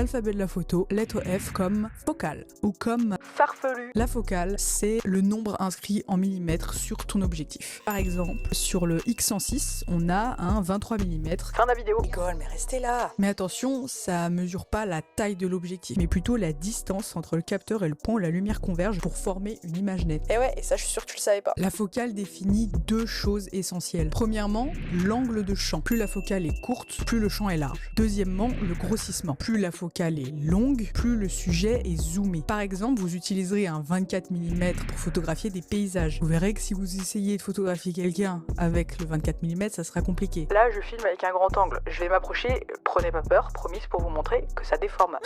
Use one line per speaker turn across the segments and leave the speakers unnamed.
l'alphabet de la photo, lettre F comme focale ou comme farfelu. La focale, c'est le nombre inscrit en millimètres sur ton objectif. Par exemple, sur le X106, on a un 23 mm.
Fin de la vidéo.
Nicole, mais restez là. Mais attention, ça mesure pas la taille de l'objectif, mais plutôt la distance entre le capteur et le point où la lumière converge pour former une image nette.
Et ouais, et ça je suis sûre que tu le savais pas.
La focale définit deux choses essentielles. Premièrement, l'angle de champ. Plus la focale est courte, plus le champ est large. Deuxièmement, le grossissement. Plus la focale est longue, plus le sujet est zoomé. Par exemple, vous utiliserez un 24 mm pour photographier des paysages. Vous verrez que si vous essayez de photographier quelqu'un avec le 24 mm, ça sera compliqué.
Là, je filme avec un grand angle. Je vais m'approcher, prenez pas peur, promise pour vous montrer que ça déforme.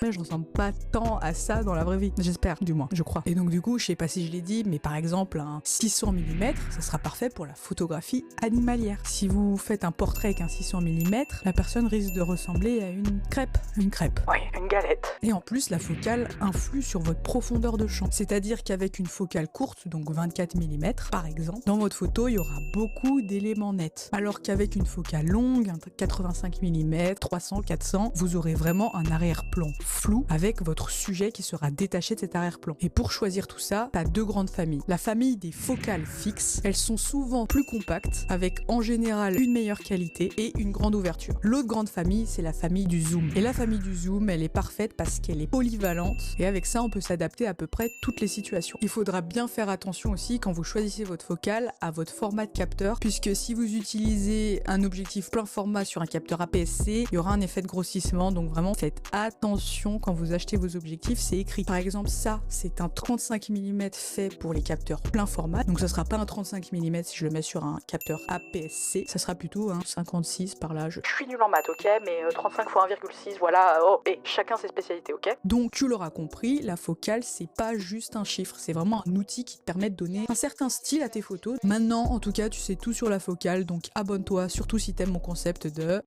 Mais je ressemble pas tant à ça dans la vraie vie. J'espère, du moins, je crois. Et donc du coup, je sais pas si je l'ai dit, mais par exemple, un 600 mm, ça sera parfait pour la photographie animalière. Si vous faites un portrait avec un 600 mm, la personne risque de ressembler à une crêpe. Une crêpe.
Oui, une galette.
Et en plus, la focale influe sur votre profondeur de champ. C'est-à-dire qu'avec une focale courte, donc 24 mm par exemple, dans votre photo, il y aura beaucoup d'éléments nets. Alors qu'avec une focale longue, un 85 mm, 300, 400, vous aurez vraiment un arrière-plan flou avec votre sujet qui sera détaché de cet arrière-plan. Et pour choisir tout ça, t'as deux grandes familles. La famille des focales fixes, elles sont souvent plus compactes, avec en général une meilleure qualité et une grande ouverture. L'autre grande famille, c'est la famille du zoom. Et la famille du zoom, elle est parfaite parce qu'elle est polyvalente et avec ça, on peut s'adapter à peu près toutes les situations. Il faudra bien faire attention aussi quand vous choisissez votre focale à votre format de capteur, puisque si vous utilisez un objectif plein format sur un capteur APS-C, il y aura un effet de grossissement, donc vraiment faites attention quand vous achetez vos objectifs, c'est écrit. Par exemple, ça, c'est un 35 mm fait pour les capteurs plein format, donc ça sera pas un 35 mm si je le mets sur un capteur APS-C, ça sera plutôt un 56 par là.
Je suis nul en maths, ok, mais 35 x 1,6, voilà, oh, et chacun ses spécialités, ok.
Donc tu l'auras compris, la focale, c'est pas juste un chiffre, c'est vraiment un outil qui te permet de donner un certain style à tes photos. Maintenant, en tout cas, tu sais tout sur la focale, donc abonne-toi, surtout si t'aimes mon concept de